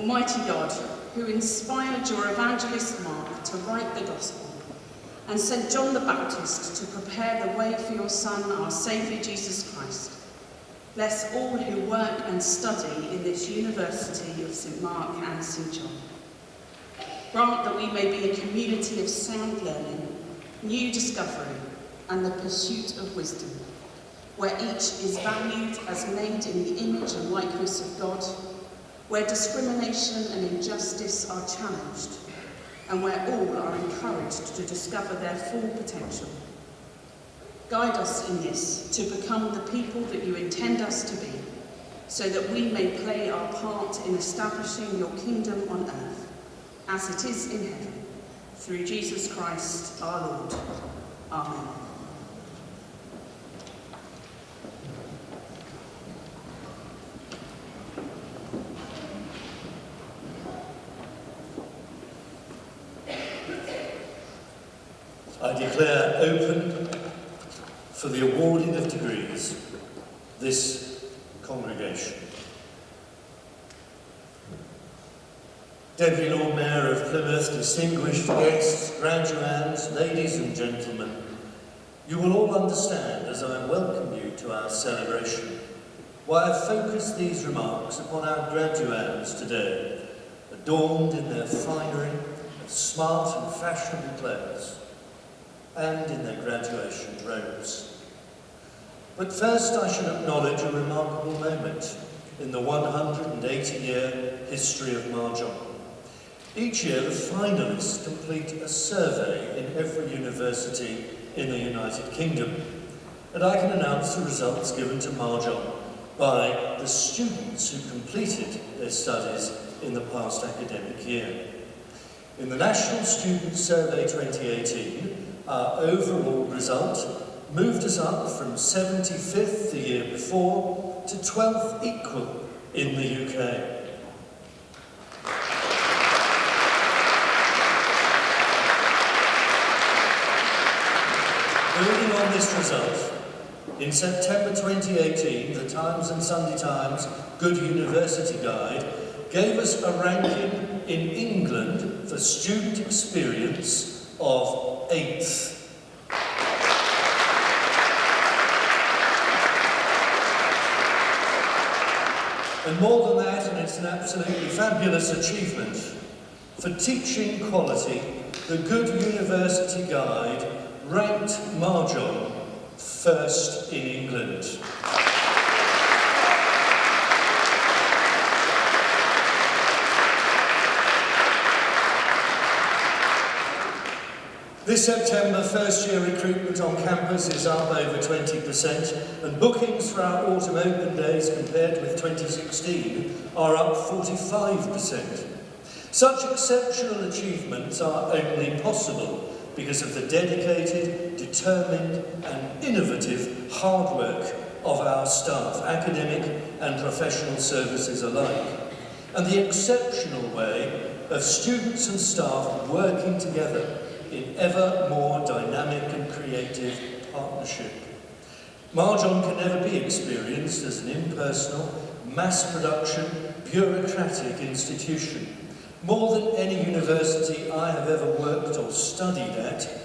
Almighty God, who inspired your evangelist Mark to write the gospel and sent John the Baptist to prepare the way for your Son, our Saviour Jesus Christ, bless all who work and study in this University of St Mark and St John. Grant that we may be a community of sound learning, new discovery, and the pursuit of wisdom, where each is valued as made in the image and likeness of God, where discrimination and injustice are challenged, and where all are encouraged to discover their full potential. Guide us in this to become the people that you intend us to be, so that we may play our part in establishing your kingdom on earth, as it is in heaven, through Jesus Christ our Lord. Amen. I declare open for the awarding of degrees this congregation. Deputy Lord Mayor of Plymouth, distinguished guests, graduands, ladies and gentlemen, you will all understand as I welcome you to our celebration why I've focused these remarks upon our graduands today, adorned in their finery of smart and fashionable clothes, and in their graduation robes. But first I should acknowledge a remarkable moment in the 180-year history of Marjon. Each year the finalists complete a survey in every university in the United Kingdom, and I can announce the results given to Marjon by the students who completed their studies in the past academic year. In the National Student Survey 2018, our overall result moved us up from 75th the year before to 12th equal in the UK. Building on this result, in September 2018, the Times and Sunday Times Good University Guide gave us a ranking in England for student experience of 8th. And more than that, and it's an absolutely fabulous achievement, for teaching quality, the Good University Guide ranked Marjon first in England. This September, first-year recruitment on campus is up over 20%, and bookings for our autumn open days compared with 2016 are up 45%. Such exceptional achievements are only possible because of the dedicated, determined and innovative hard work of our staff, academic and professional services alike, and the exceptional way of students and staff working together in ever more dynamic and creative partnership. Marjon can never be experienced as an impersonal, mass production, bureaucratic institution. More than any university I have ever worked or studied at,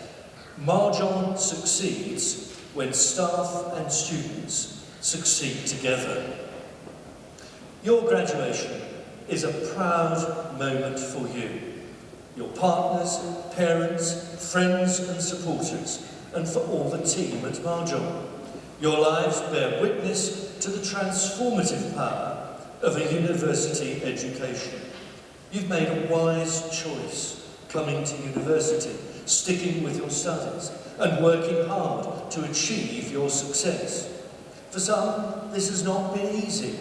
Marjon succeeds when staff and students succeed together. Your graduation is a proud moment for you, your partners, parents, friends and supporters, and for all the team at Marjon. Your lives bear witness to the transformative power of a university education. You've made a wise choice coming to university, sticking with your studies, and working hard to achieve your success. For some, this has not been easy,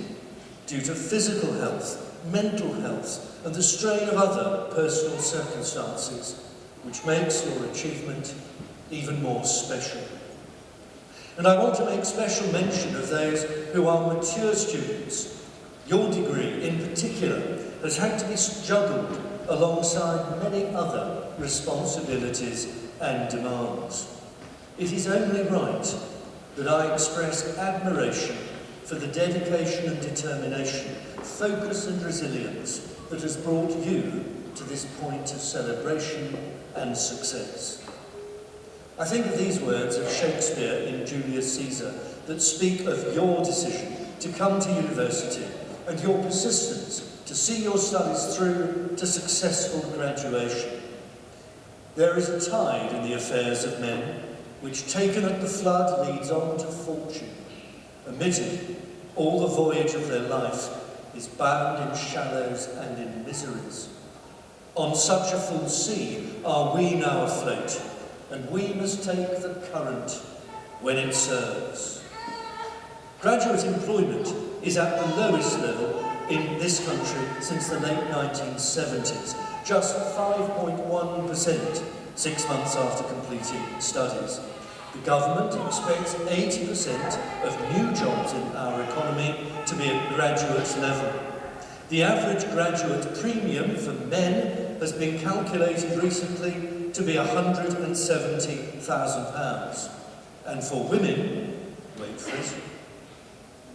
due to physical health, mental health, and the strain of other personal circumstances, which makes your achievement even more special. And I want to make special mention of those who are mature students. Your degree, in particular, has had to be juggled alongside many other responsibilities and demands. It is only right that I express admiration for the dedication and determination, focus and resilience that has brought you to this point of celebration and success. I think of these words of Shakespeare in Julius Caesar that speak of your decision to come to university and your persistence to see your studies through to successful graduation. There is a tide in the affairs of men, which taken at the flood leads on to fortune. Omitted, all the voyage of their life is bound in shallows and in miseries. On such a full sea are we now afloat, and we must take the current when it serves. Graduate employment is at the lowest level in this country since the late 1970s, just 5.1% 6 months after completing studies. The government expects 80% of new jobs in our economy to be at graduate level. The average graduate premium for men has been calculated recently to be £170,000, and for women, wait for it,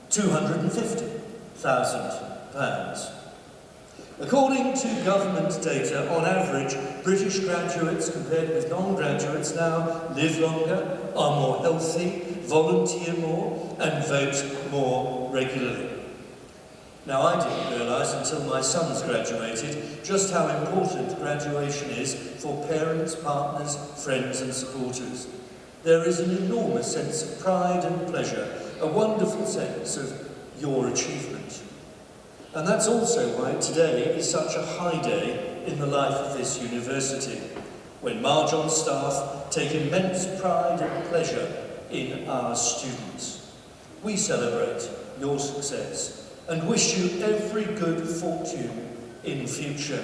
£250,000. According to government data, on average, British graduates compared with non-graduates now live longer, are more healthy, volunteer more, and vote more regularly. Now, I didn't realise until my sons graduated just how important graduation is for parents, partners, friends and supporters. There is an enormous sense of pride and pleasure, a wonderful sense of your achievement. And that's also why today is such a high day in the life of this university, when Marjon staff take immense pride and pleasure in our students. We celebrate your success and wish you every good fortune in future.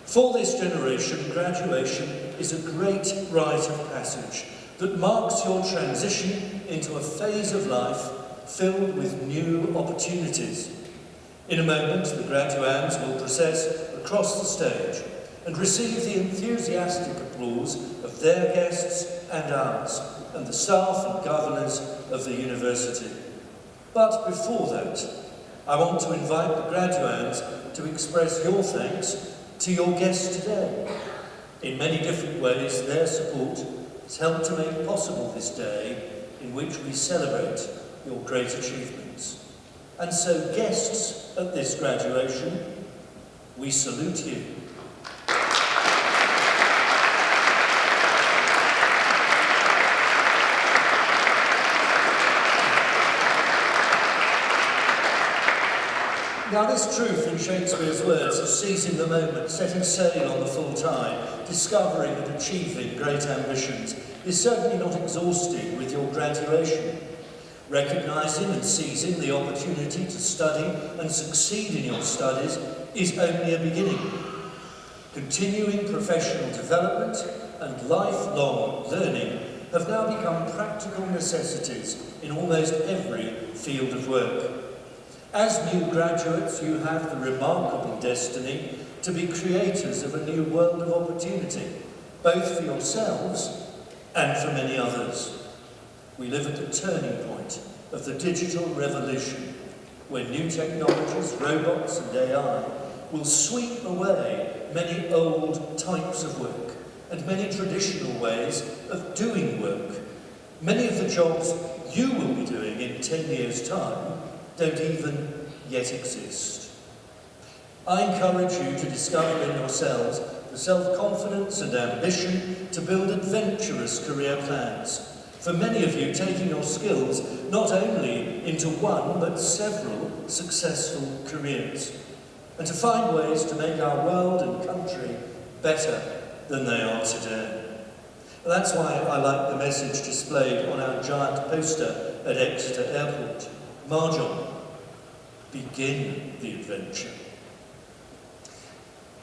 For this generation, graduation is a great rite of passage that marks your transition into a phase of life filled with new opportunities. In a moment, the graduands will process across the stage and receive the enthusiastic applause of their guests and ours, and the staff and governors of the university. But before that, I want to invite the graduands to express your thanks to your guests today. In many different ways, their support has helped to make possible this day in which we celebrate your great achievements. And so, guests at this graduation, we salute you. Now, this truth in Shakespeare's words of seizing the moment, setting sail on the full tide, discovering and achieving great ambitions, is certainly not exhausted with your graduation. Recognising and seizing the opportunity to study and succeed in your studies is only a beginning. Continuing professional development and lifelong learning have now become practical necessities in almost every field of work. As new graduates, you have the remarkable destiny to be creators of a new world of opportunity, both for yourselves and for many others. We live at the turning point of the digital revolution, where new technologies, robots and AI will sweep away many old types of work and many traditional ways of doing work. Many of the jobs you will be doing in 10 years' time don't even yet exist. I encourage you to discover in yourselves the self-confidence and ambition to build adventurous career plans. For many of you, taking your skills not only into one but several successful careers, and to find ways to make our world and country better than they are today. That's why I like the message displayed on our giant poster at Exeter Airport. Marjon, begin the adventure.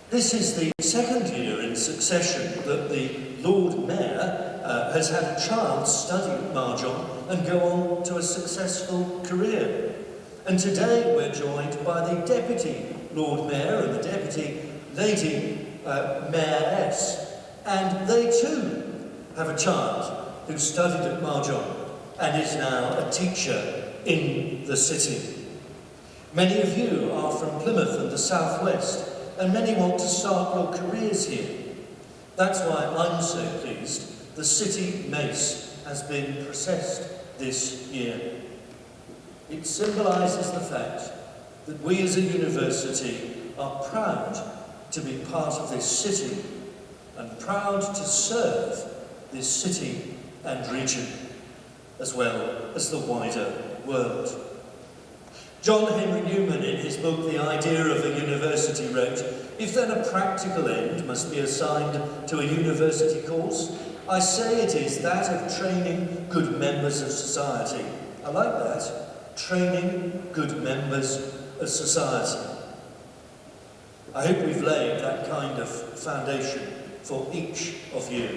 This is the second year in succession that the Lord Mayor has had a child study at Marjon and go on to a successful career. And today we're joined by the Deputy Lord Mayor and the Deputy Lady Mayoress. And they too have a child who studied at Marjon and is now a teacher in the city. Many of you are from Plymouth and the southwest, and many want to start your careers here. That's why I'm so pleased the city mace has been processed this year. It symbolises the fact that we as a university are proud to be part of this city and proud to serve this city and region, as well as the wider world. John Henry Newman, in his book The Idea of a University, wrote, "If then a practical end must be assigned to a university course, I say it is that of training good members of society." I like that. Training good members of society. I hope we've laid that kind of foundation for each of you.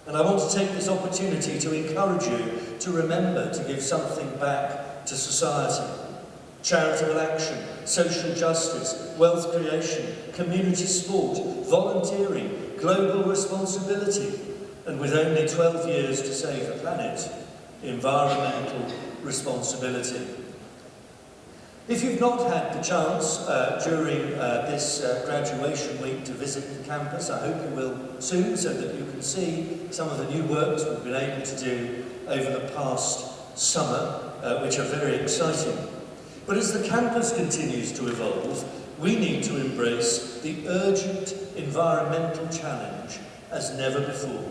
And I want to take this opportunity to encourage you to remember to give something back to society. Charitable action, social justice, wealth creation, community sport, volunteering, global responsibility, and with only 12 years to save the planet, environmental responsibility. If you've not had the chance during this graduation week to visit the campus, I hope you will soon, so that you can see some of the new works we've been able to do over the past summer, which are very exciting. But as the campus continues to evolve, we need to embrace the urgent environmental challenge as never before,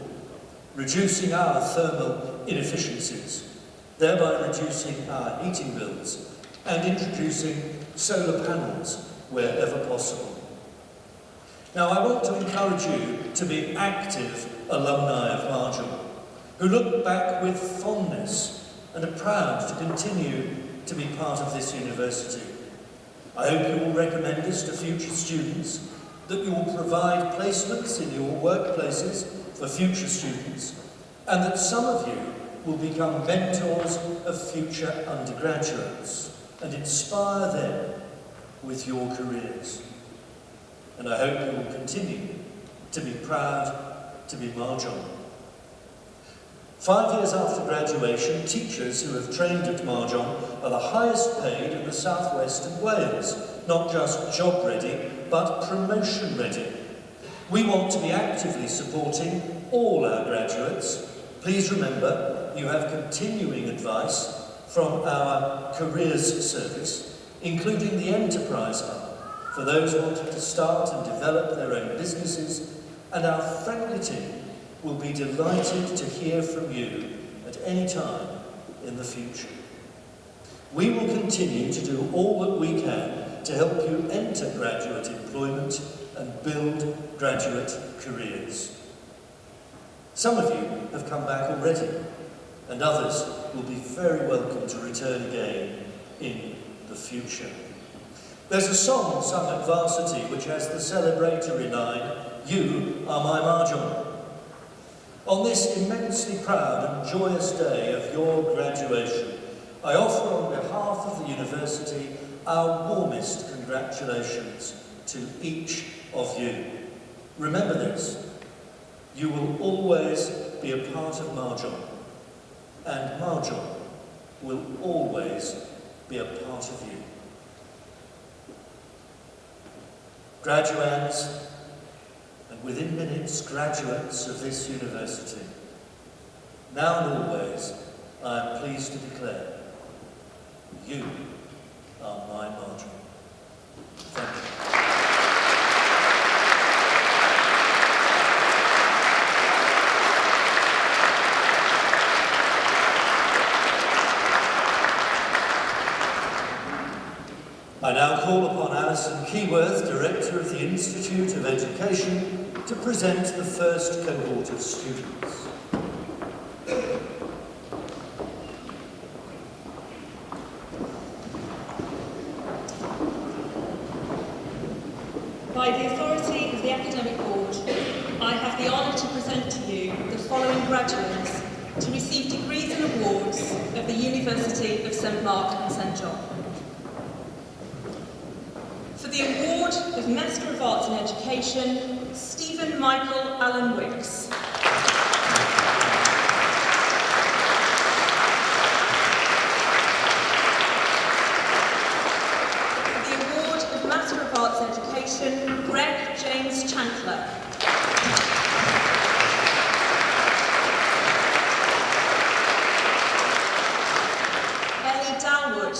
reducing our thermal inefficiencies, thereby reducing our heating bills, and introducing solar panels wherever possible. Now, I want to encourage you to be active alumni of Marjon, who look back with fondness and are proud to continue to be part of this university. I hope you will recommend us to future students, that you will provide placements in your workplaces for future students, and that some of you will become mentors of future undergraduates and inspire them with your careers. And I hope you will continue to be proud to be Marjon. 5 years after graduation, teachers who have trained at Marjon are the highest paid in the southwest of Wales, not just job ready, but promotion ready. We want to be actively supporting all our graduates. Please remember, you have continuing advice from our Careers Service, including the Enterprise Hub, for those wanting to start and develop their own businesses, and our friendly team will be delighted to hear from you at any time in the future. We will continue to do all that we can to help you enter graduate employment and build graduate careers. Some of you have come back already, and others will be very welcome to return again in the future. There's a song sung at Varsity which has the celebratory line, "You are my Marjon." On this immensely proud and joyous day of your graduation, I offer on behalf of the university our warmest congratulations to each of you. Remember this, you will always be a part of Marjon, and Marjon will always be a part of you. Graduands, and within minutes, graduates of this university, now and always, I am pleased to declare, you are my Marjon. Thank you. I now call upon Alison Keyworth, Director of the Institute of Education, to present the first cohort of students. By the authority of the Academic Board, I have the honour to present to you the following graduates to receive degrees and awards of the University of St Mark and St John. For the award of Master of Arts in Education, Stephen Michael Allen Wicks. For the award of Arts Education, Greg James Chandler. Ellie Dalwood.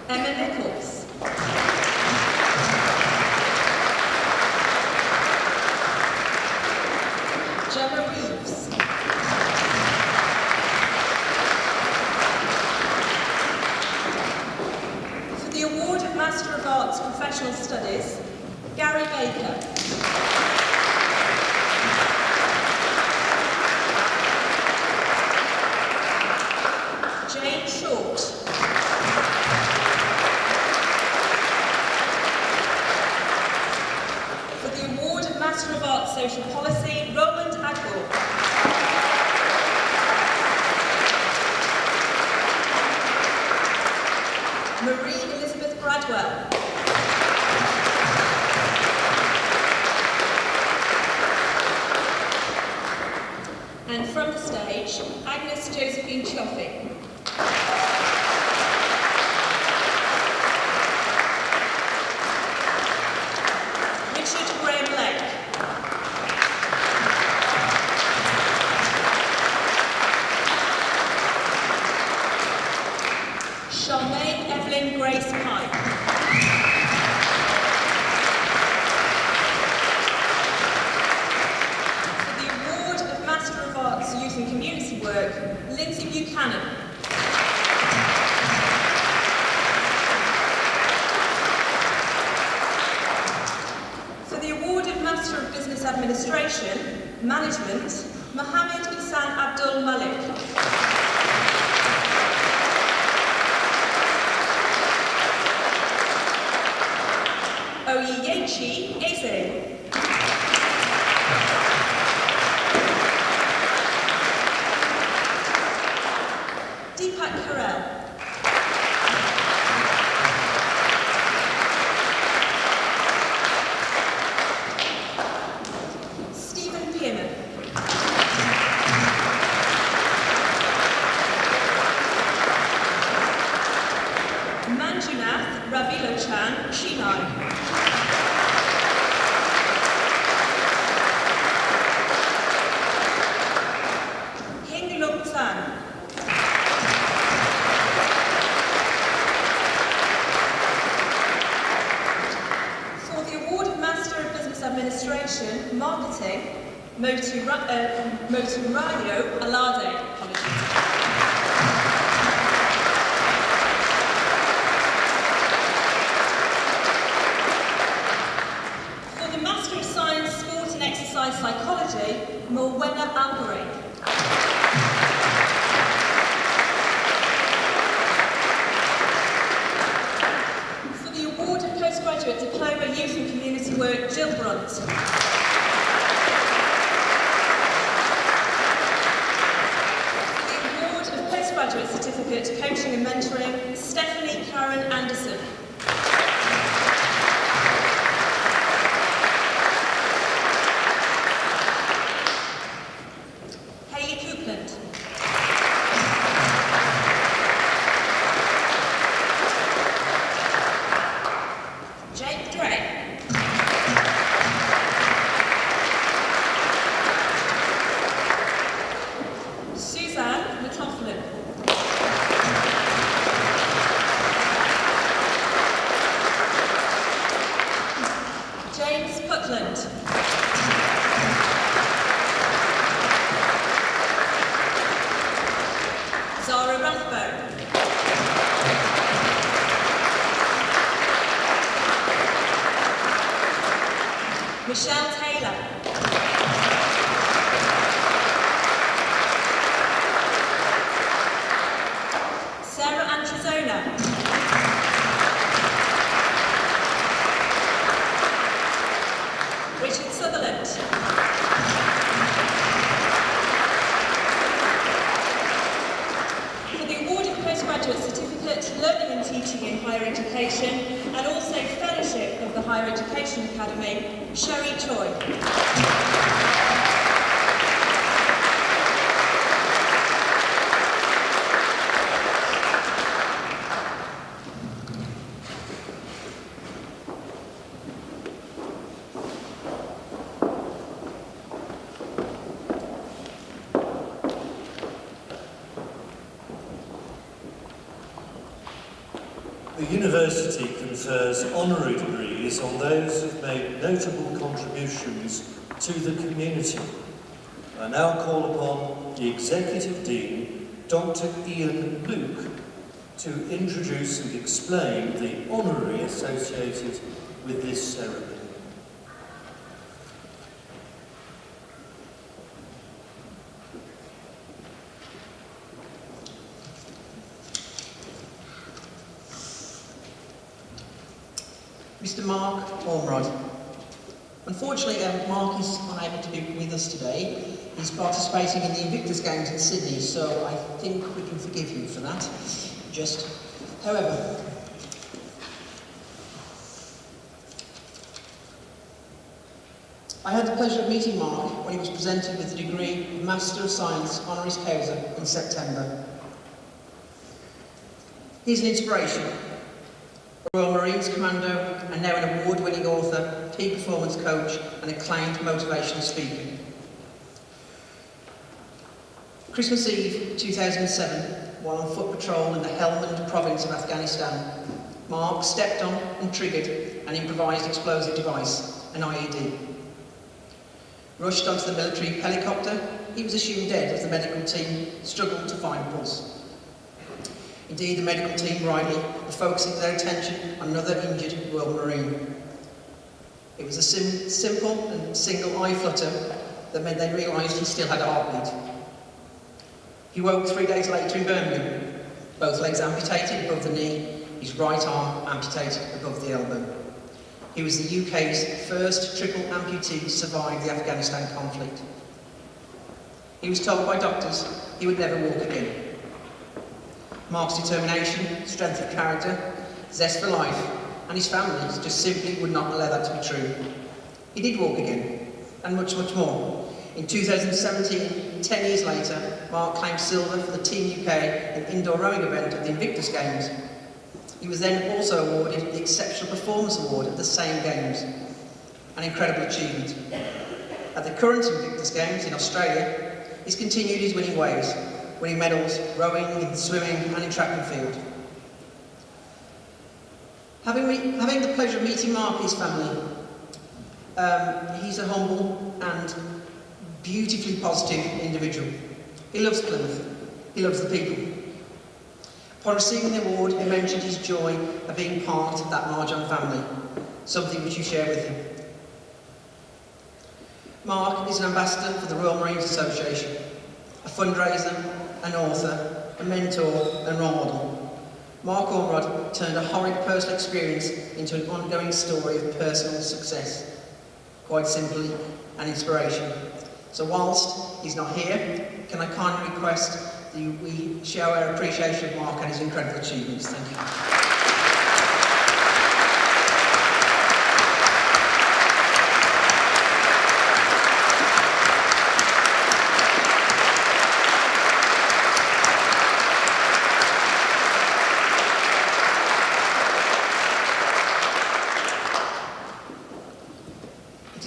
Emma Nichols. Gemma Reeves. For the award of Master of Arts Professional Studies, Gary Baker. Jane Short. For the award of Master of Arts Social Policy, Roland Agwell. Marie Elizabeth Bradwell. And from the stage, Agnes Josephine Choffey. Richard Graham Lake. Charmaine Evelyn Grace Pike. For the award of Master of Arts Youth and Community Work, Lindsay Buchanan. For the award of Master of Business Administration, Management, Mohammed Isan Abdul Malik. Oyechi Eze. Deepak Karel. Stephen Pearman. Manjunath Ravilochan Chinai. Administration, Marketing, Moturayo Alade. For the Master of Science, Sport and Exercise Psychology, Morwenna Albury. For the award of Postgraduate Diploma Youth and Community Work, Jill Brunt. Postgraduate Certificate, Coaching and Mentoring, Stephanie Karen Anderson. Hayley Coupland. Jake Drake. Suzanne McLaughlin. James Putland. Zara Rathbone. Michelle Taylor. Sarah Antrezona. Richard Sutherland. For the award of Postgraduate Certificate, Learning and Teaching in Higher Education, and also Fellowship of the Higher Education Academy, Sherry Choi. The university confers honorary degrees on those who've made notable contributions to the community. I now call upon the Executive Dean, Dr. Ian Luke, to introduce and explain the honorary associated with this ceremony. Mr. Mark Ormrod. Unfortunately, Mark is unable to be with us today. He's participating in the Invictus Games in Sydney, so I think we can forgive you for that. However, I had the pleasure of meeting Mark when he was presented with the degree of Master of Science Honoris Causa in September. He's an inspiration. Royal Marines Commando, and now an award-winning author, peak performance coach, and acclaimed motivational speaker. Christmas Eve 2007, while on foot patrol in the Helmand province of Afghanistan, Mark stepped on and triggered an improvised explosive device, an IED. Rushed onto the military helicopter, he was assumed dead as the medical team struggled to find a pulse. Indeed, the medical team rightly were focusing their attention on another injured Royal Marine. It was a simple and single eye flutter that meant they realised he still had a heartbeat. He woke 3 days later in Birmingham, both legs amputated above the knee, his right arm amputated above the elbow. He was the UK's first triple amputee to survive the Afghanistan conflict. He was told by doctors he would never walk again. Mark's determination, strength of character, zest for life, and his family just simply would not allow that to be true. He did walk again, and much, much more. In 2017, 10 years later, Mark claimed silver for the Team UK in indoor rowing event at the Invictus Games. He was then also awarded the Exceptional Performance Award at the same Games, an incredible achievement. At the current Invictus Games in Australia, he's continued his winning ways, winning medals, rowing, in swimming and in track and field. Having the pleasure of meeting Mark and his family, he's a humble and beautifully positive individual. He loves Plymouth, he loves the people. Upon receiving the award, he mentioned his joy of being part of that Marjon family, something which you share with him. Mark is an ambassador for the Royal Marines Association, a fundraiser, an author, a mentor and role model. Mark Ormrod turned a horrid personal experience into an ongoing story of personal success. Quite simply, an inspiration. So whilst he's not here, can I kindly request that we show our appreciation of Mark and his incredible achievements. Thank you.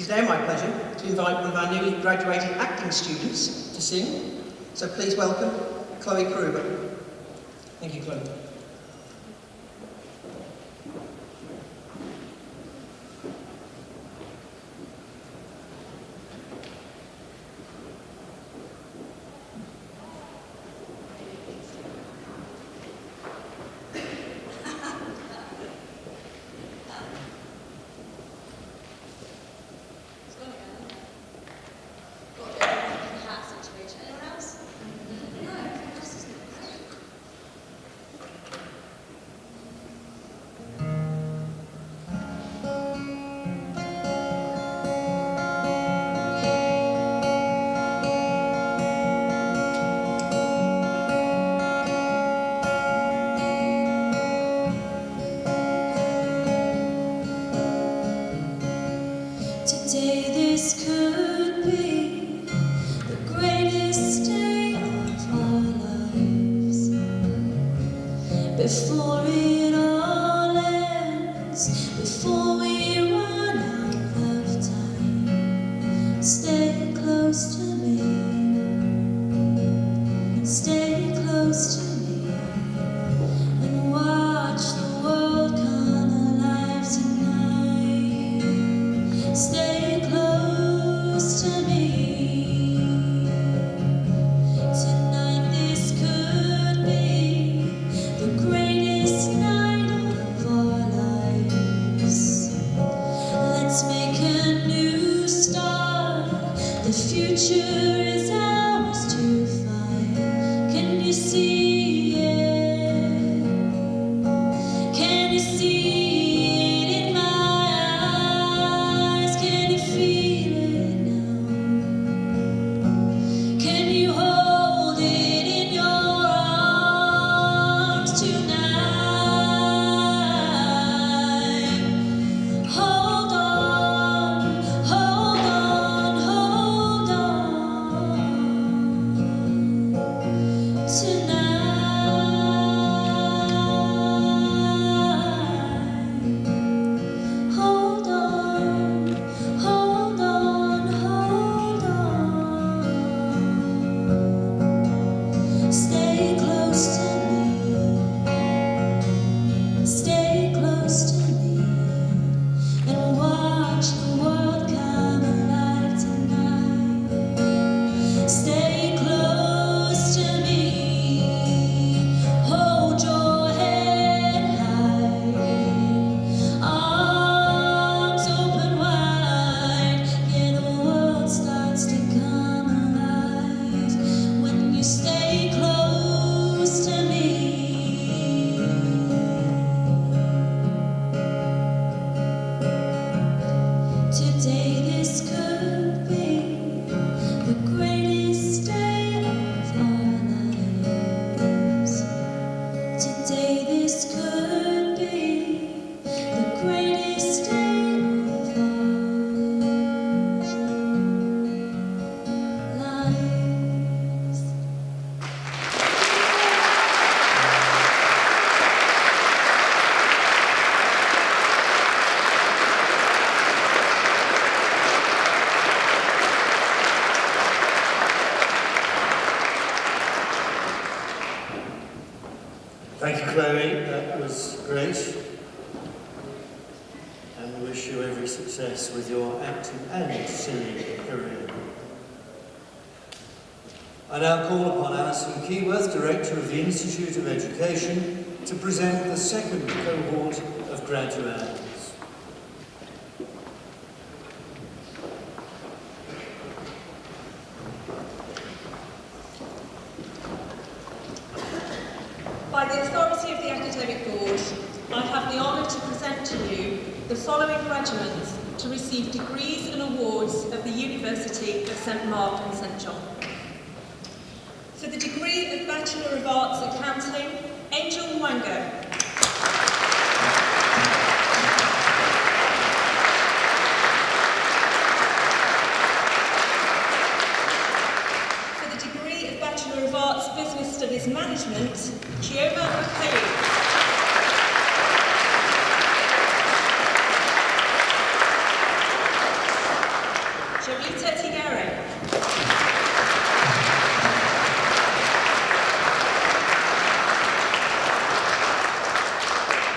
Now my pleasure to invite one of our newly graduated acting students to sing. So please welcome Chloe Kruber. Thank you, Chloe. Today this could be the greatest day of our lives. Before it all ends, before we run out of time, stay close to me, stay close to me, and watch the world Thank you, Chloe. That was great. And we wish you every success with your acting and singing career. I now call upon Alison Keyworth, Director of the Institute of Education, to present the second cohort of graduates. By the authority of the Academic Board, I have the honour to present to you the following graduates to receive degrees and awards of the University of St Mark and St John. For the degree of Bachelor of Arts Accounting, Angel Mwango. For the degree of Bachelor of Arts Business Studies Management, Chioma Okayu. Jolita Tigere.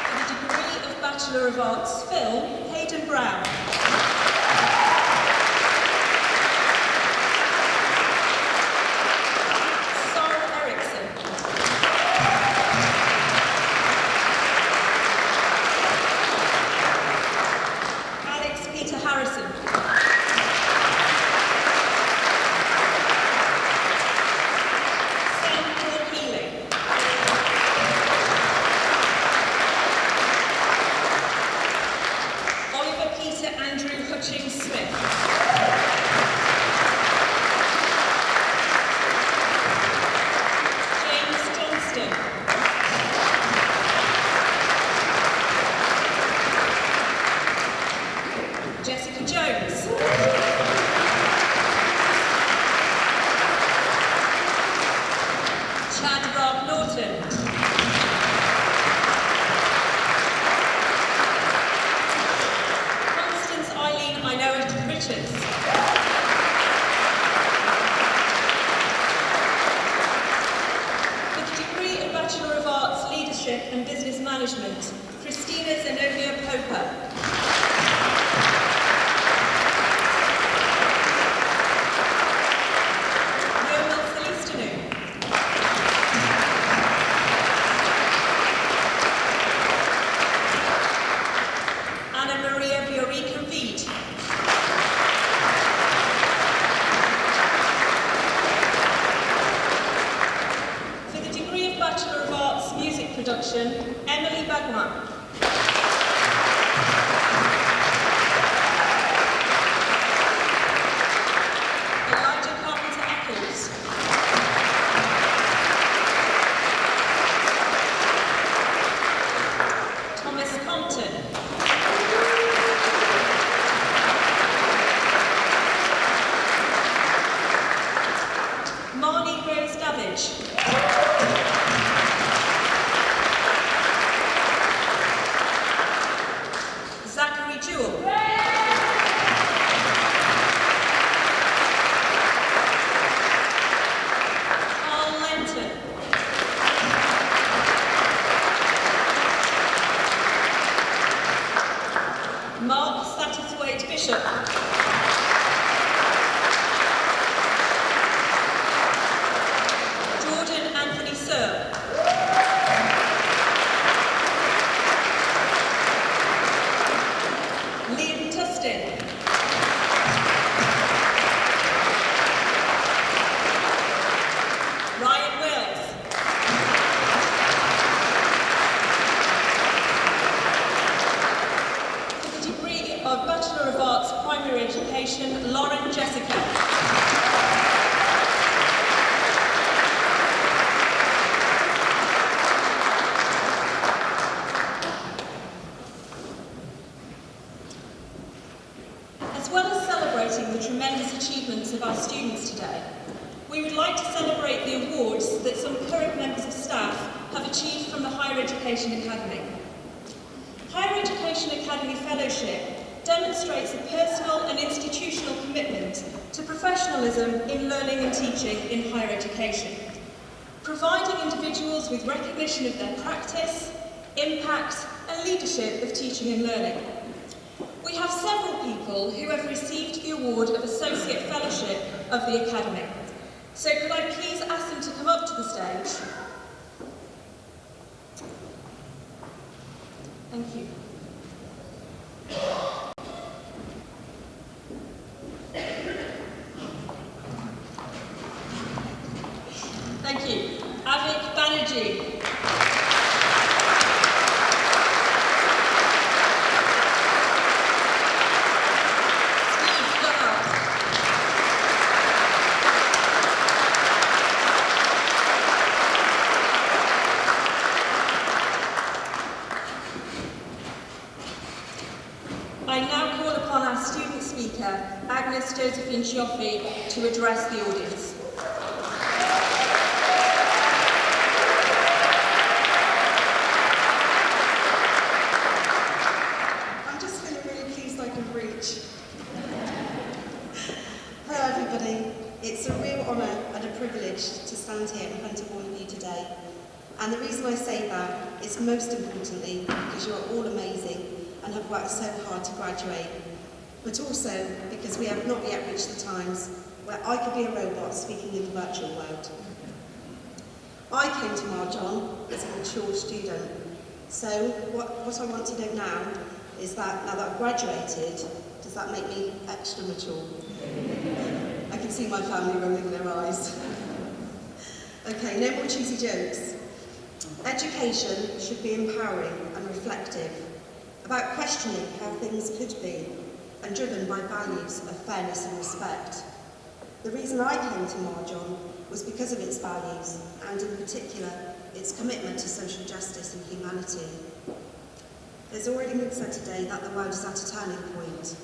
For the degree of Bachelor of Arts Film, Hayden Brown. Sarah Erickson. Alex Peter Harrison. Sam Paul Healy. Oliver Peter Andrew Hutchings Smith. James Johnston. Jessica Jones. Chad Rob Norton. Constance Eileen Inoa Richards. For the degree of Bachelor of Arts Leadership and Business Management, Christina Zenobia Poper. Noel Celestinu. Anna Maria Viorica Reed. For the degree of Bachelor of Arts Music Production, Emily Bagman. Elijah Carpenter Eccles. Thomas Compton. Marnie Rose Davidge. Zachary Jewell. Carl Lenton. Mark Satterthwaite Bishop. Jordan Anthony Sir. Liam Tustin. Ryan Wills. For the degree of Bachelor of Arts Primary Education, Lauren Jessica. As well as celebrating the tremendous achievements of our students today, we would like to celebrate the awards that some current members of staff have achieved from the Higher Education Academy. Higher Education Academy Fellowship demonstrates a personal and institutional commitment to professionalism in learning and teaching in higher education. providing individuals with recognition of their practice, impact and leadership of teaching and learning. We have several people who have received the award of Associate Fellowship of the Academy. So could I please ask them to come up to the stage? Thank you. Thank you. Avik Banerjee. I now call upon our student speaker, Agnes Josephine Chioffi, to address the audience. I'm just feeling really pleased I can preach. Hello everybody. It's a real honour and a privilege to stand here in front of all of you today. And the reason I say that is most importantly because you're all amazing and have worked so hard to graduate, but also because we have not yet reached the times where I could be a robot speaking in the virtual world. I came to Marjon as a mature student, so what I want to know now is that now that I've graduated, does that make me extra mature? I can see my family rolling their eyes. Okay, no more cheesy jokes. Education should be empowering and reflective, about questioning how things could be, and driven by values of fairness and respect. The reason I came to Marjon was because of its values, and in particular, its commitment to social justice and humanity. It's already been said today that the world is at a turning point.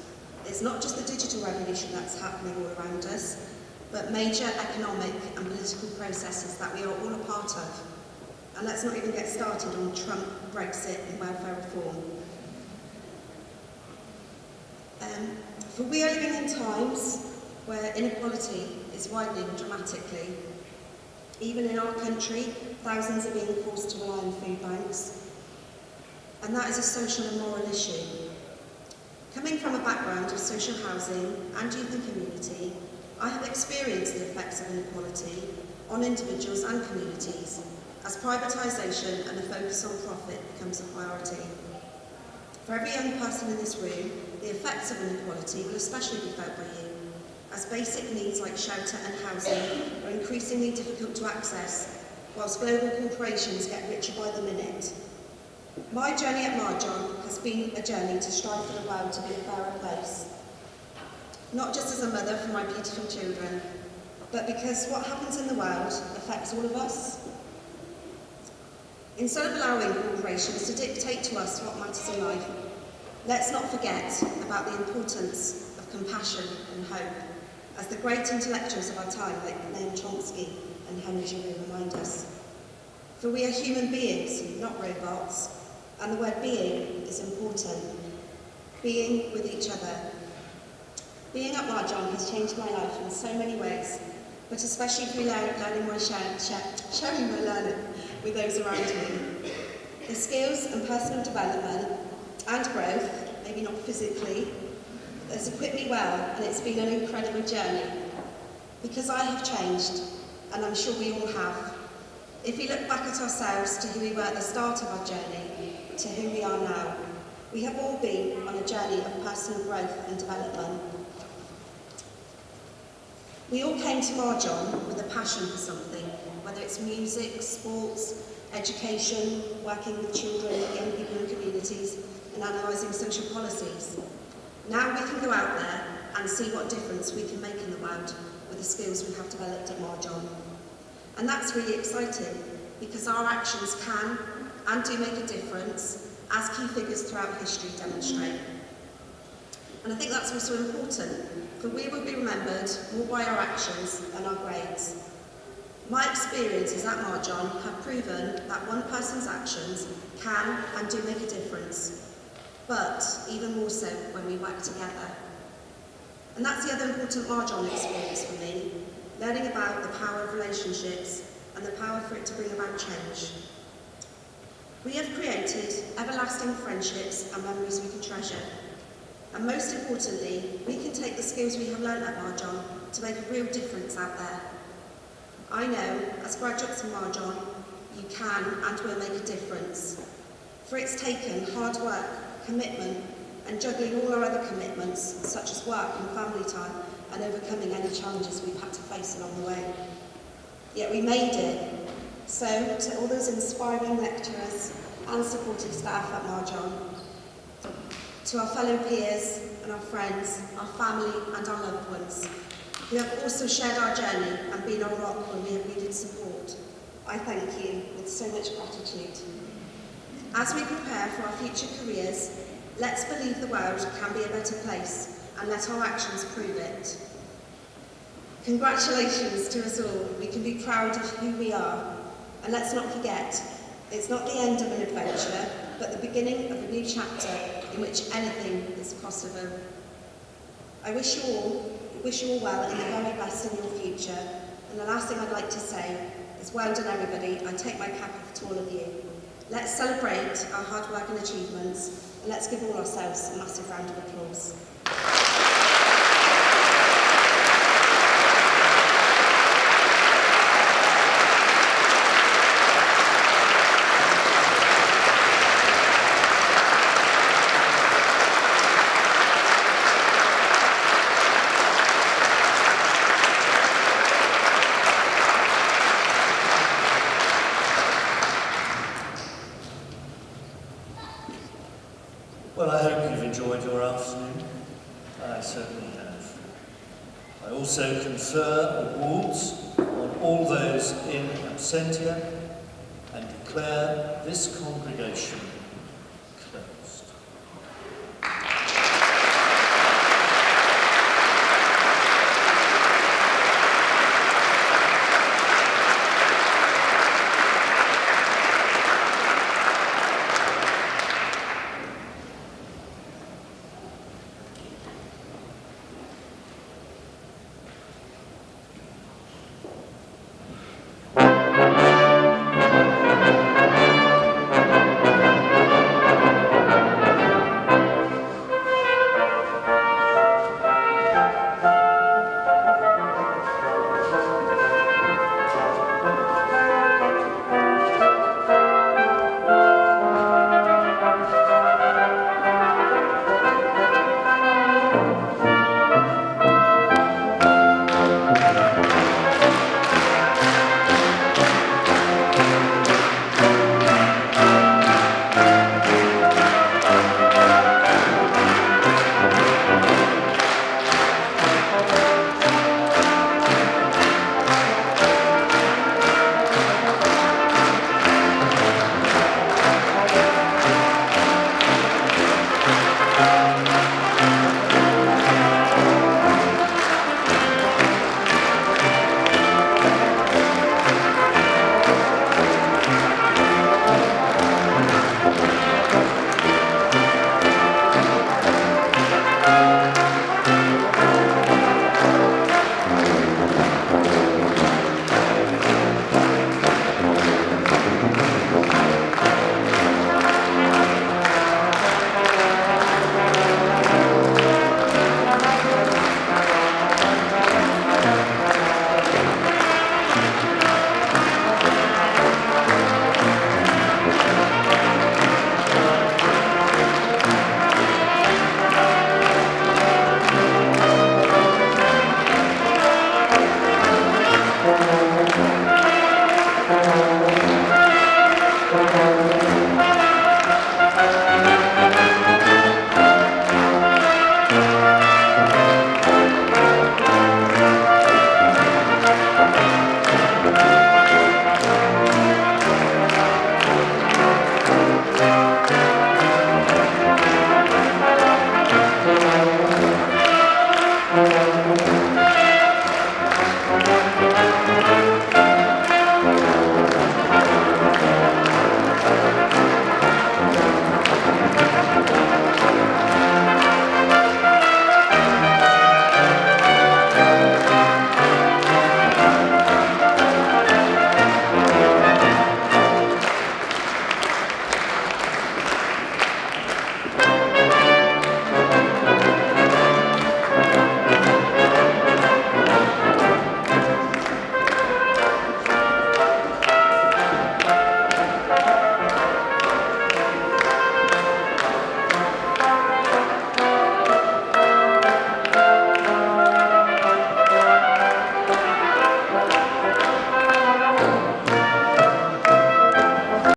It's not just the digital revolution that's happening all around us, but major economic and political processes that we are all a part of. And let's not even get started on Trump, Brexit and welfare reform. For we are living in times where inequality is widening dramatically. Even in our country, thousands are being forced to rely on food banks. And that is a social and moral issue. Coming from a background of social housing and youth and community, I have experienced the effects of inequality on individuals and communities as privatisation and the focus on profit becomes a priority. For every young person in this room, the effects of inequality will especially be felt by you, as basic needs like shelter and housing are increasingly difficult to access, whilst global corporations get richer by the minute. My journey at Marjon has been a journey to strive for the world to be a fairer place. Not just as a mother for my beautiful children, but because what happens in the world affects all of us. Instead of allowing corporations to dictate to us what matters in life, let's not forget about the importance of compassion and hope, as the great intellectuals of our time like Noam Chomsky and Henry Giroux remind us. For we are human beings, not robots, and the word being is important. Being with each other. Being at Marjon has changed my life in so many ways, but especially through sharing my learning with those around me. The skills and personal development and growth, maybe not physically, has equipped me well, and it's been an incredible journey. Because I have changed, and I'm sure we all have. If we look back at ourselves to who we were at the start of our journey, to who we are now, we have all been on a journey of personal growth and development. We all came to Marjon with a passion for something, whether it's music, sports, education, working with children, young people and communities, and analysing social policies. Now we can go out there and see what difference we can make in the world with the skills we have developed at Marjon. And that's really exciting, because our actions can and do make a difference, as key figures throughout history demonstrate. And I think that's also important, for we will be remembered more by our actions than our grades. My experiences at Marjon have proven that one person's actions can and do make a difference, but even more so when we work together. And that's the other important Marjon experience for me, learning about the power of relationships and the power for it to bring about change. We have created everlasting friendships and memories we can treasure. And most importantly, we can take the skills we have learned at Marjon to make a real difference out there. I know, as graduates of Marjon, you can and will make a difference. For it's taken hard work, commitment, and juggling all our other commitments, such as work and family time, and overcoming any challenges we've had to face along the way. Yet we made it. So, to all those inspiring lecturers and supportive staff at Marjon, to our fellow peers and our friends, our family and our loved ones, who have also shared our journey and been our rock when we have needed support, I thank you with so much gratitude. As we prepare for our future careers, let's believe the world can be a better place and let our actions prove it. Congratulations to us all. We can be proud of who we are. And let's not forget, it's not the end of an adventure, but the beginning of a new chapter in which anything is possible. I wish you all well and the very best in your future. And the last thing I'd like to say is well done everybody. I take my cap off to all of you. Let's celebrate our hard work and achievements, and let's give all ourselves a massive round of applause. Well, I hope you've enjoyed your afternoon. I certainly have. I also confer awards on all those in absentia and declare this congregation